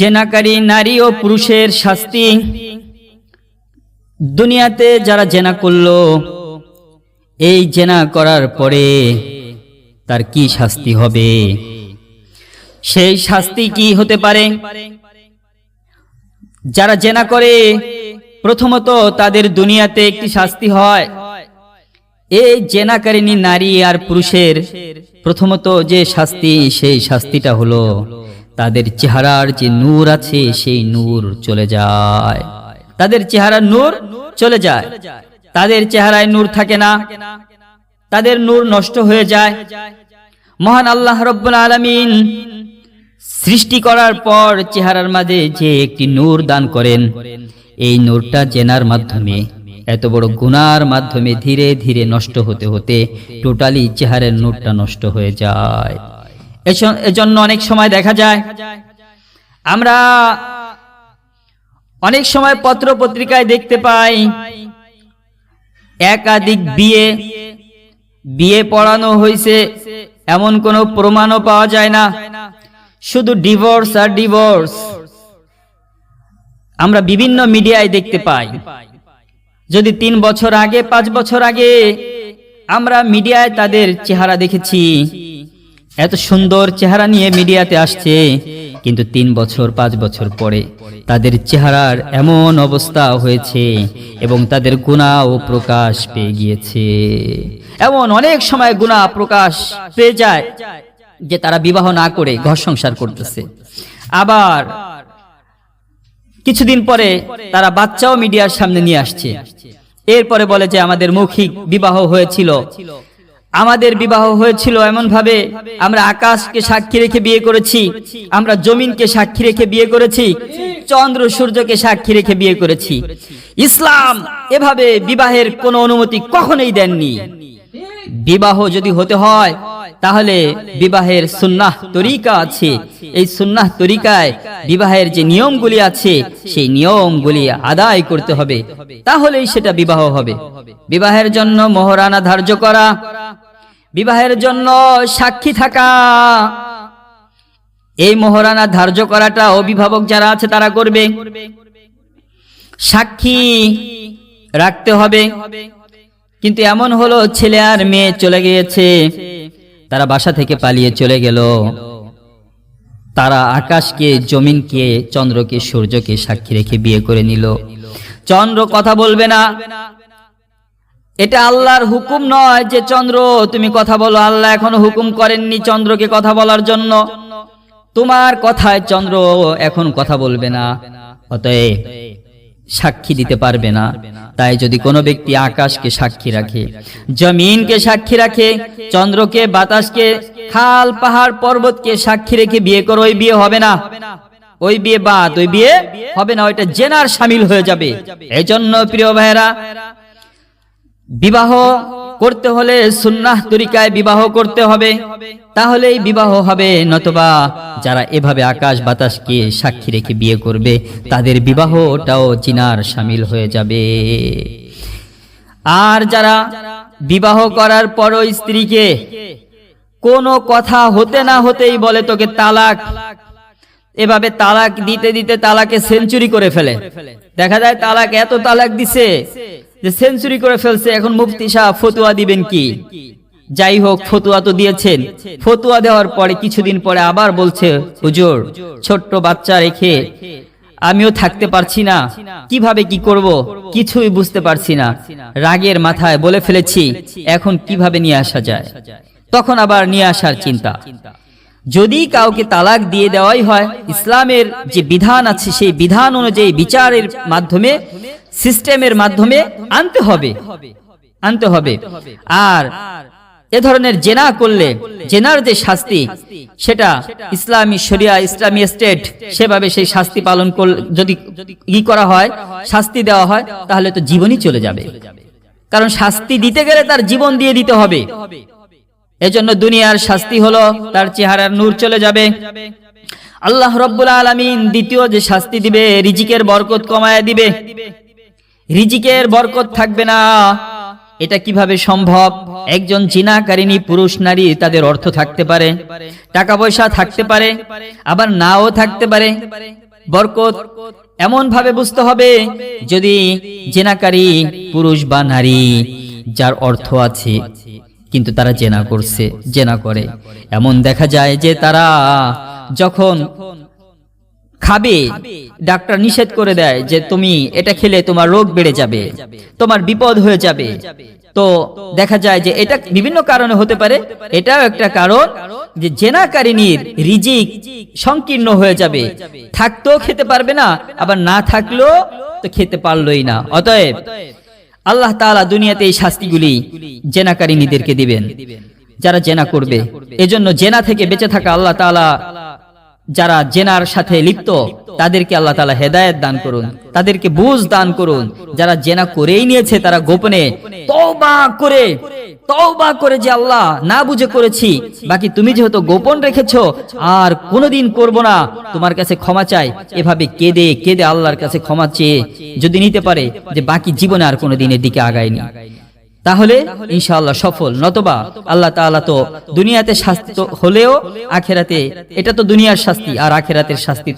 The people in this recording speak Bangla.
জেনাকারী নারী ও পুরুষের শাস্তি। দুনিয়াতে যারা জেনা করলো, এই জেনা করার পরে তার কি শাস্তি হবে, সেই শাস্তি কি হতে পারে? যারা জেনা করে, প্রথমত তাদের দুনিয়াতে একটি শাস্তি হয়। এই জেনাকারিনী নারী আর পুরুষের প্রথমত যে শাস্তি, সেই শাস্তিটা হলো তাদের চেহারার যে নূর আছে সেই নূর চলে যায়। তাদের চেহারার নূর চলে যায়, তাদের চেহারায় নূর থাকে না, তাদের নূর নষ্ট হয়ে যায়। মহান আল্লাহ রাব্বুল আলামিন সৃষ্টি করার পর চেহারার মাঝে যে একটি নূর দান করেন, এই নূরটা জেনার মাধ্যমে, এত বড় গুনার মাধ্যমে ধীরে ধীরে নষ্ট হতে হতে টোটালি চেহারার নূরটা নষ্ট হয়ে যায়। এজন্য অনেক সময় দেখা যায়, আমরা অনেক সময় পত্র পত্রিকায় দেখতে পাই একাধিক বিয়ে পড়ানো হয়েছে, এমন কোনো প্রমাণও পাওয়া যায় না, শুধু ডিভোর্স আর ডিভোর্স আমরা বিভিন্ন মিডিয়ায় দেখতে পাই। যদি 3 বছর আগে 5 বছর আগে আমরা মিডিয়ায় তাদের চেহারা দেখেছি, এত সুন্দর চেহারা নিয়ে মিডিয়াতে আসছে, কিন্তু 3 বছর 5 বছর পরে তাদের চেহারার এমন অবস্থা হয়েছে এবং তাদের গুনাহ ও প্রকাশ পেয়ে গিয়েছে। এমন অনেক সময় গুনাহ প্রকাশ পেয়ে যায় যে তারা বিবাহ না করে ঘর সংসার করতেছে, আবার কিছুদিন পরে তারা বাচ্চাও মিডিয়ার সামনে নিয়ে আসছে। এরপরে বলে যে আমাদের মৌখিক বিবাহ হয়েছিল, আমাদের বিবাহ হয়েছিল এমন ভাবে, আমরা আকাশকে সাক্ষী রেখে বিয়ে করেছি, আমরা জমিনকে সাক্ষী রেখে বিয়ে করেছি, চন্দ্র সূর্যকে সাক্ষী রেখে বিয়ে করেছি। ইসলাম এভাবে বিবাহের কোনো অনুমতি কখনোই দেননি। বিবাহ যদি হতে হয় তাহলে বিবাহের সুন্নাহ তরিকা আছে, এই সুন্নাহ তরিকায় বিবাহের যে নিয়মগুলি আছে সেই নিয়মগুলি আদায় করতে হবে, তাহলেই সেটা বিবাহ হবে। বিবাহের জন্য মোহরানা ধার্য করা, বিবাহের জন্য সাক্ষী থাকা, এই মোহরানা ধার্য করাটা অভিভাবক যারা আছে তারা করবে, সাক্ষী রাখতে হবে। কিন্তু এমন হলো ছেলে আর মেয়ে চলে গিয়েছে, তারা বাসা থেকে পালিয়ে চলে গেল, তারা আকাশকে, জমিনকে, চন্দ্রকে, সূর্যকে সাক্ষী রেখে বিয়ে করে নিল। চন্দ্র কথা বলবে না, এটা আল্লাহর হুকুম নয় যে চন্দ্র তুমি কথা বলো, আল্লাহ এখনো হুকুম করেননি চন্দ্রকে কথা বলার জন্য, তোমার কথায় চন্দ্র এখন কথা বলবে না, অতএব সাক্ষী দিতে পারবে না। তাই যদি কোনো ব্যক্তি আকাশকে সাক্ষী রাখে, জমিনকে সাক্ষী রাখে, চন্দ্রকে, বাতাসকে, খাল পাহাড় পর্বতকে সাক্ষী রেখে বিয়ে করো, ওই বিয়ে হবে না, ওই বিয়ে বাদ, ওই বিয়ে হবে না, ওইটা জেনার শামিল হয়ে যাবে। এজন্য প্রিয় ভাইরা, বিবাহ করতে হলে সুন্নাহ তরিকায় বিবাহ করতে হবে, তাহলেই বিবাহ হবে। নতুবা যারা এভাবে আকাশ বাতাসকে সাক্ষী রেখে বিয়ে করবে, তাদের বিবাহটাও জিনার শামিল হয়ে যাবে। আর যারা বিবাহ করার পরও স্ত্রীকে কোনো কথা হতে না হতেই বলে তোকে তালাক, এভাবে তালাক দিতে দিতে তালাকে সেঞ্চুরি করে ফেলে। দেখা যায় তালাক এত তালাক দিছে যে সেঞ্চুরি করে ফেলছে। এখন মুফতি সাহেব ফতোয়া দিবেন কি? যাই হোক, ফতোয়া তো দিয়েছেন, ফতোয়া দেওয়ার পরে কিছুদিন পরে আবার বলছে হুজুর ছোট্ট বাচ্চা রেখে আমিও থাকতে পারছি না, কিভাবে কি করব কিছুই বুঝতে পারছি না, রাগের মাথায় বলে ফেলেছি, এখন কিভাবে নিয়ে আসা যায়? তখন আবার নিয়ে আসার চিন্তা। যদি কাউকে তালাক দিয়ে দেওয়াই হয়, ইসলামের যে বিধান আছে সেই বিধান অনুযায়ী বিচারের মাধ্যমে, সিস্টেমের মাধ্যমে আনতে হবে। আর এ ধরনের জেনা করলে জেনার যে শাস্তি, সেটা ইসলামী শরিয়া, ইসলামী স্টেট সেভাবে সেই শাস্তি পালন করলে, যদি করা হয়, শাস্তি দেওয়া হয়, তাহলে তো জীবনই চলে যাবে। কারণ শাস্তি দিতে গেলে তার জীবন দিয়ে দিতে হবে। এজন্য দুনিয়ার শাস্তি হলো তার চেহারার নূর চলে যাবে। আল্লাহ রাব্বুল আলামিন দ্বিতীয় যে শাস্তি দিবে, রিজিকের বরকত কমায়া দিবে, রিজিকের বরকত থাকবে না। এটা কিভাবে সম্ভব? একজন জিনাকারিনী পুরুষ নারী, তাদের অর্থ থাকতে পারে, টাকা পয়সা থাকতে পারে, আবার নাও থাকতে পারে, বরকত এমন ভাবে বুঝতে হবে, যদি জেনাকারী পুরুষ বা নারী যার অর্থ আছে কিন্তু তারা জেনা করছে, জেনা করে, এমন দেখা যায় যে তারা যখন খাবে ডাক্তার নিষেধ করে দেয় যে তুমি এটা খেলে তোমার রোগ বেড়ে যাবে, তোমার বিপদ হয়ে যাবে। তো দেখা যায় যে এটা বিভিন্ন কারণে হতে পারে, এটাও একটা কারণ যে জেনাকারিনীর রিজিক সংকীর্ণ হয়ে যাবে, থাকতেও খেতে পারবে না, আবার না থাকলেও তো খেতে পারলোই না। অতএব আল্লাহ তাআলা দুনিয়াতে এই শাস্তিগুলি জেনাকারিনীদেরকে দিবেন যারা জেনা করবে। এজন্য জেনা থেকে বেঁচে থাকা আল্লাহ তাআলা যারা জেনার সাথে লিপ্ত তাদেরকে আল্লাহ তাআলা হেদায়েত দান করুন, তাদেরকে বুঝ দান করুন। যারা জেনা করেই নিয়েছে তারা গোপনে তওবা করে যে আল্লাহ না বুঝে করেছি, বাকি তুমি যেহেতু গোপন রেখেছো আর কোনোদিন করব না, তোমার কাছে ক্ষমা চাই, এভাবে কেঁদে কেঁদে আল্লাহর কাছে ক্ষমা চেয়ে যদি নিতে পারে যে বাকি জীবনে আর কোনোদিন এর দিকে আগায়নি, তাহলে ইনশাআল্লাহ সফল। নতবা আল্লাহ তাআলা তো দুনিয়াতে শাস্তি তো হলেও আখেরাতে, এটা তো দুনিয়ার শাস্তি আর আখেরাতের শাস্তি